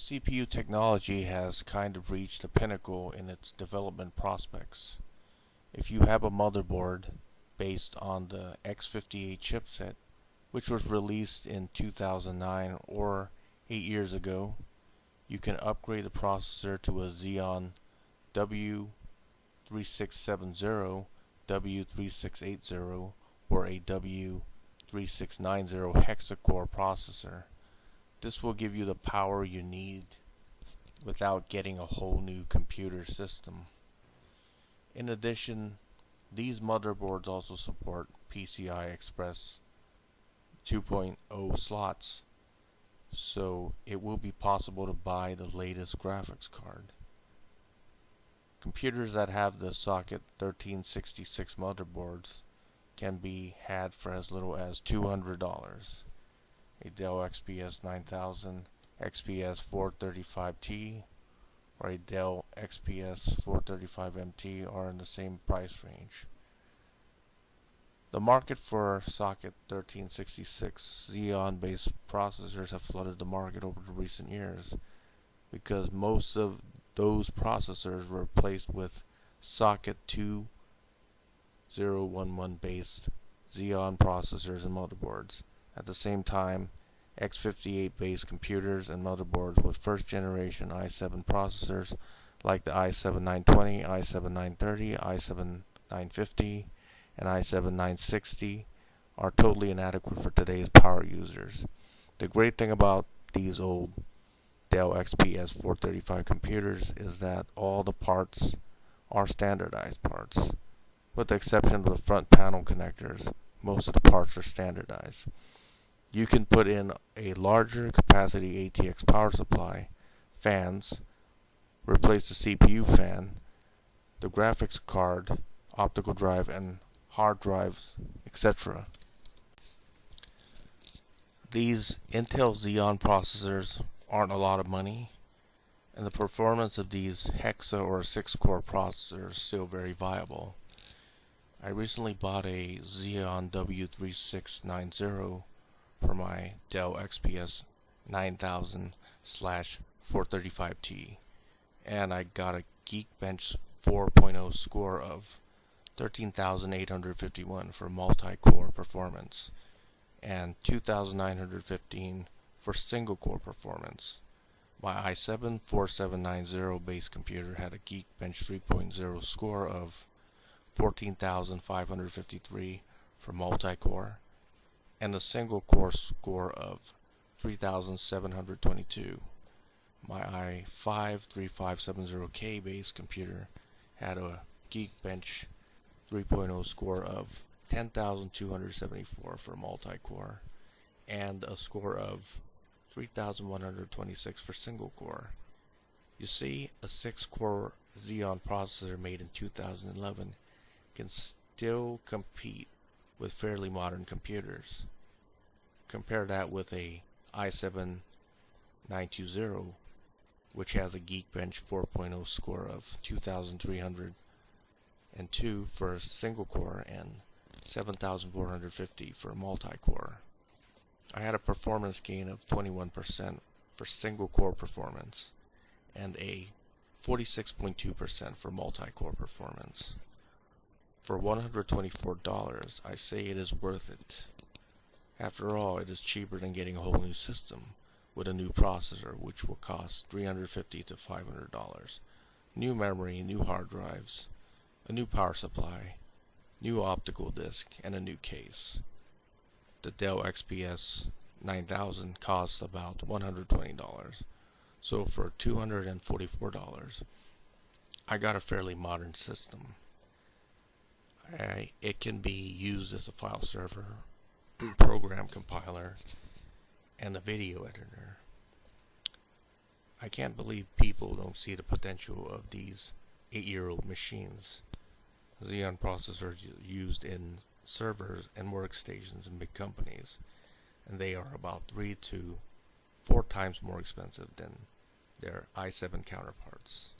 CPU technology has kind of reached a pinnacle in its development prospects. If you have a motherboard based on the X58 chipset, which was released in 2009 or 8 years ago, you can upgrade the processor to a Xeon W3670, W3680, or a W3690 Hexa core processor. This will give you the power you need without getting a whole new computer system. In addition, these motherboards also support PCI Express 2.0 slots, so it will be possible to buy the latest graphics card. Computers that have the socket 1366 motherboards can be had for as little as $200. A Dell XPS 9000, XPS 435T, or a Dell XPS 435MT are in the same price range. The market for socket 1366 Xeon-based processors have flooded the market over the recent years because most of those processors were replaced with socket 2011-based Xeon processors and motherboards. At the same time, X58-based computers and motherboards with first-generation i7 processors like the i7-920, i7-930, i7-950, and i7-960 are totally inadequate for today's power users. The great thing about these old Dell XPS 435 computers is that all the parts are standardized parts. With the exception of the front panel connectors, most of the parts are standardized. You can put in a larger capacity ATX power supply, fans, replace the CPU fan, the graphics card, optical drive, and hard drives, etc. These Intel Xeon processors aren't a lot of money, and the performance of these Hexa or 6-core processors is still very viable. I recently bought a Xeon W3690 for my Dell XPS 9000/435T, and I got a Geekbench 4.0 score of 13,851 for multi-core performance and 2,915 for single-core performance. My i7 4790 base computer had a Geekbench 3.0 score of 14,553 for multi-core and a single-core score of 3,722. My i5 3570K base computer had a Geekbench 3.0 score of 10,274 for multi-core and a score of 3,126 for single-core. You see, a 6-core Xeon processor made in 2011 can still compete with fairly modern computers. Compare that with a i7-920, which has a Geekbench 4.0 score of 2,302 for a single core and 7,450 for multi-core. I had a performance gain of 21% for single core performance and a 46.2% for multi-core performance. For $124, I say it is worth it. After all, it is cheaper than getting a whole new system with a new processor, which will cost $350 to $500. New memory, new hard drives, a new power supply, new optical disc, and a new case. The Dell XPS 9000 costs about $120, so for $244, I got a fairly modern system. It can be used as a file server, program compiler, and a video editor. I can't believe people don't see the potential of these 8-year-old machines. Xeon processors used in servers and workstations in big companies, and they are about 3 to 4 times more expensive than their i7 counterparts.